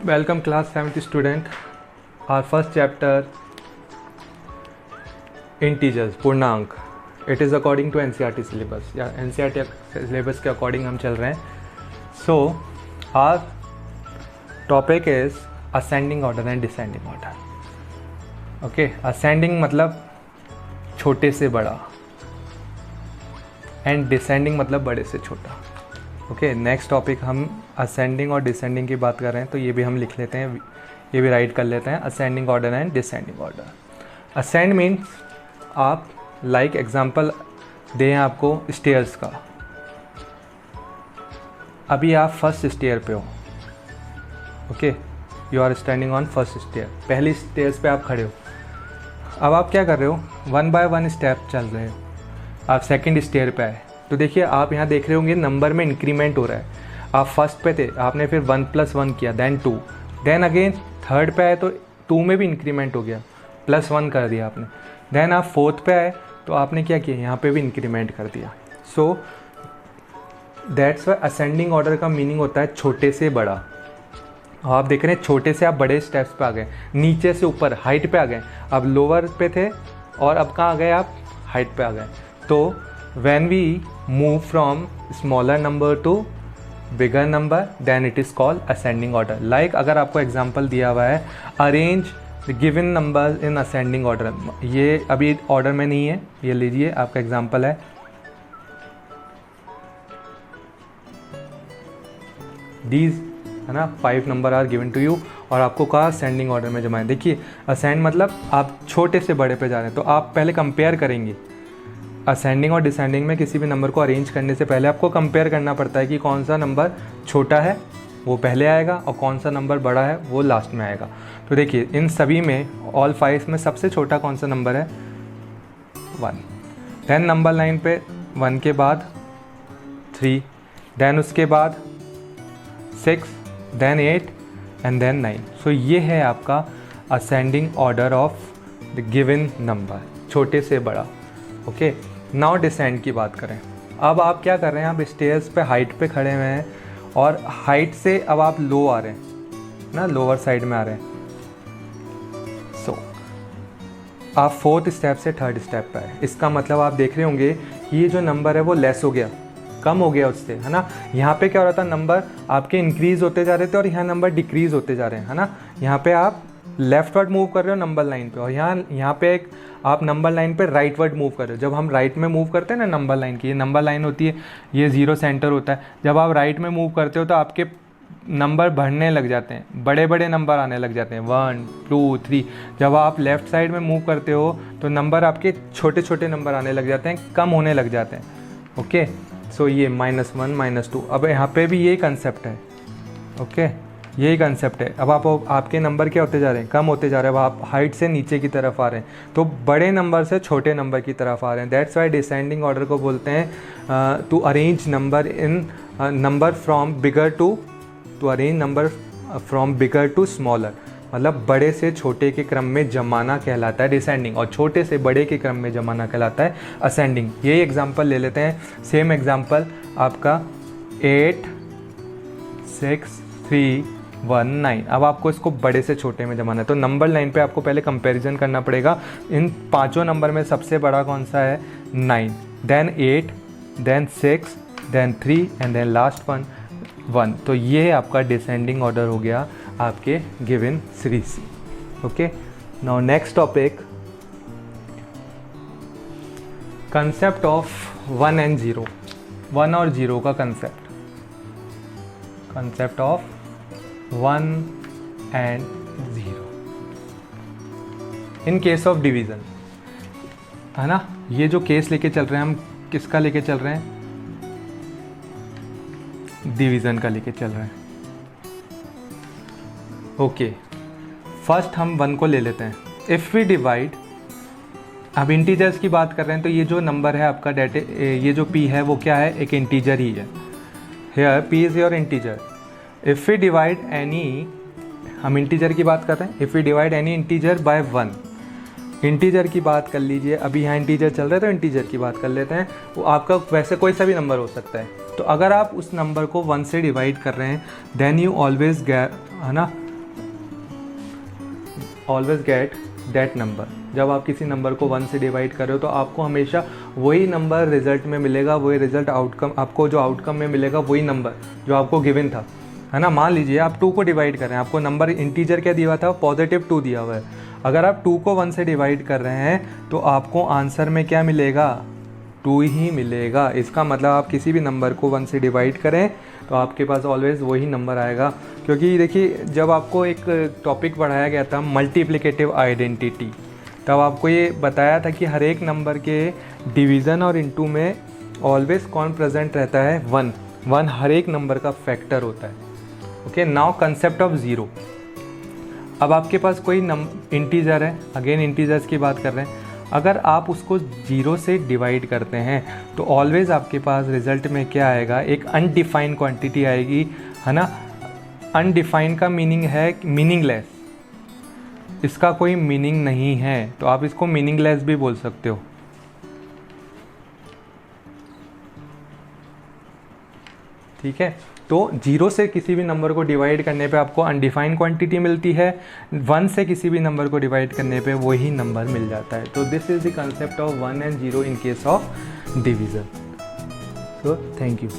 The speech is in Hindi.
Welcome class 7th student. Our first chapter integers पूर्णांक. It is according to NCERT syllabus. या NCERT syllabus के according हम चल रहे हैं. So our topic is ascending order and descending order. Okay, ascending मतलब छोटे से बड़ा and descending मतलब बड़े से छोटा. ओके, नेक्स्ट टॉपिक हम असेंडिंग और डिसेंडिंग की बात कर रहे हैं, तो ये भी हम लिख लेते हैं, ये भी राइट कर लेते हैं. Ascending order and descending order. Ascend means आप लाइक एग्जांपल दें आपको स्टेयर्स का. अभी आप फर्स्ट स्टेयर पे हो. Okay, you are standing on first stair. पहली स्टेयर्स पे आप खड़े हो. अब आप क्या कर रहे हो, 1 बाय 1 स्टेप चल रहे हो. आप सेकेंड स्टेयर पे आए तो देखिए आप यहाँ देख रहे होंगे नंबर में इंक्रीमेंट हो रहा है. आप फर्स्ट पे थे, आपने फिर 1 + 1 किया, देन 2, देन अगेन थर्ड पे आए तो 2 में भी इंक्रीमेंट हो गया, +1 कर दिया आपने. देन आप फोर्थ पे आए तो आपने क्या किया, यहाँ पे भी इंक्रीमेंट कर दिया. So that's why ascending order का मीनिंग होता है छोटे से बड़ा. आप देख रहे हैं छोटे से आप बड़े स्टेप्स पे आ गए, नीचे से ऊपर हाइट पे आ गए. अब लोअर पे थे और अब कहाँ आ गए, आप हाइट पे आ गए. तो when we move from smaller number to bigger number then it is called ascending order. Like अगर आपको एग्जांपल दिया हुआ है arrange the given numbers in ascending order, ये अभी ऑर्डर में नहीं है, ये लीजिए आपका एग्जांपल है. These है ना 5 number are given to you और आपको कहा असेंडिंग ऑर्डर में जमाएं. देखिए असेंड मतलब आप छोटे से बड़े पे जा रहे हैं, तो आप पहले कंपेयर करेंगे. असेंडिंग और डिसेंडिंग में किसी भी नंबर को अरेंज करने से पहले आपको कंपेयर करना पड़ता है कि कौन सा नंबर छोटा है वो पहले आएगा और कौन सा नंबर बड़ा है वो लास्ट में आएगा. तो देखिए इन सभी में ऑल 5 में सबसे छोटा कौन सा नंबर है, 1. देन नंबर लाइन पे 1 के बाद 3, देन उसके बाद 6, देन 8 एंड देन 9. सो ये है आपका ascending order of the given number, छोटे से बड़ा. ओके, नाउ डिसेंड की बात करें. अब आप क्या कर रहे हैं, आप स्टेयर्स पे हाइट पे खड़े हुए हैं और हाइट से अब आप लो आ रहे हैं ना, लोअर साइड में आ रहे हैं. सो आप फोर्थ स्टेप से थर्ड स्टेप पे आए. इसका मतलब आप देख रहे होंगे कि ये जो नंबर है वो लेस हो गया, कम हो गया उससे, है ना. यहाँ पे क्या हो रहा था, नंबर आपके इंक्रीज़ होते जा रहे थे और यहाँ नंबर डिक्रीज़ होते जा रहे हैं, है ना. यहाँ पे आप लेफ्टवर्ड मूव कर रहे हो नंबर लाइन पे और यहाँ पे एक आप नंबर लाइन पे राइटवर्ड मूव कर रहे हो. जब हम राइट में मूव करते हैं ना नंबर लाइन की, ये नंबर लाइन होती है, ये 0 सेंटर होता है. जब आप राइट में मूव करते हो तो आपके नंबर बढ़ने लग जाते हैं, बड़े बड़े नंबर आने लग जाते हैं, 1 2 3. जब आप लेफ़्ट साइड में मूव करते हो तो नंबर आपके छोटे छोटे नंबर आने लग जाते हैं, कम होने लग जाते हैं. ओके, सो ये -1 -2. अब यहाँ पे भी यही कंसेप्ट है. ओके, यही कंसेप्ट है. अब आपके नंबर क्या होते जा रहे हैं, कम होते जा रहे हैं. अब आप हाइट से नीचे की तरफ आ रहे हैं, तो बड़े नंबर से छोटे नंबर की तरफ आ रहे हैं. दैट्स वाई डिसेंडिंग ऑर्डर को बोलते हैं to arrange number in number from bigger to arrange number from bigger to smaller. मतलब बड़े से छोटे के क्रम में जमाना कहलाता है डिसेंडिंग और छोटे से बड़े के क्रम में जमाना कहलाता है असेंडिंग. यही एग्जाम्पल ले लेते हैं. सेम एग्जाम्पल आपका 8 6 3 1 9. अब आपको इसको बड़े से छोटे में जमाना है, तो नंबर लाइन पे आपको पहले कंपैरिजन करना पड़ेगा. इन पांचों नंबर में सबसे बड़ा कौन सा है, 9, then 8, then 6, then 3 and then last 1. तो ये आपका डिसेंडिंग ऑर्डर हो गया आपके given series. Okay, now next topic, concept of 1 and 0. 1 और 0 का concept, concept of 1 and 0 in case of division, है ना. ये जो केस लेके चल रहे हैं हम, किसका लेके चल रहे हैं, डिवीज़न का लेके चल रहे हैं. ओके, फर्स्ट हम 1 को ले लेते हैं. इफ़ वी डिवाइड, अब इंटीजर्स की बात कर रहे हैं, तो ये जो नंबर है आपका ये जो p है वो क्या है, एक इंटीजर ही है. Here p is your integer. If we divide any, हम इंटीजर की बात कर रहे हैं, if we divide any integer by 1, integer की बात कर लीजिए. अभी यहाँ इंटीजर चल रहा है तो इंटीजर की बात कर लेते हैं. वो आपका वैसे कोई सा भी नंबर हो सकता है. तो अगर आप उस नंबर को 1 से डिवाइड कर रहे हैं देन यू ऑलवेज है ना, ऑलवेज गेट दैट नंबर। जब आप किसी नंबर को 1 से डिवाइड कर रहे हो तो आपको हमेशा वही नंबर रिजल्ट में मिलेगा, वही रिजल्ट आउटकम, आपको जो आउटकम में मिलेगा वही नंबर जो आपको गिवन था, है ना। मान लीजिए आप 2 को डिवाइड कर रहे हैं, आपको नंबर इंटीजर क्या दिया हुआ था, +2 दिया हुआ है। अगर आप 2 को 1 से डिवाइड कर रहे हैं तो आपको आंसर में क्या मिलेगा, 2 ही मिलेगा। इसका मतलब आप किसी भी नंबर को 1 से डिवाइड करें तो आपके पास ऑलवेज़ वही नंबर आएगा। क्योंकि देखिए जब आपको एक टॉपिक पढ़ाया गया था मल्टीप्लिकेटिव आइडेंटिटी, तब आपको ये बताया था कि हर एक नंबर के डिवीज़न और इनटू में ऑलवेज़ कौन प्रेजेंट रहता है, 1 हर एक नंबर का फैक्टर होता है। Okay, now concept of zero. अब आपके पास कोई इंटीजर है, अगेन इंटीजर्स की बात कर रहे हैं, अगर आप उसको 0 से डिवाइड करते हैं तो ऑलवेज़ आपके पास रिज़ल्ट में क्या आएगा, एक अनडिफाइंड क्वांटिटी आएगी, है ना। अनडिफाइंड का मीनिंग है मीनिंगलेस, इसका कोई मीनिंग नहीं है, तो आप इसको मीनिंगलेस भी बोल सकते हो। ठीक है, तो 0 से किसी भी नंबर को डिवाइड करने पे आपको अनडिफाइंड क्वांटिटी मिलती है, 1 से किसी भी नंबर को डिवाइड करने पे वही नंबर मिल जाता है। तो this is the concept of 1 and 0 in case of division. So thank you.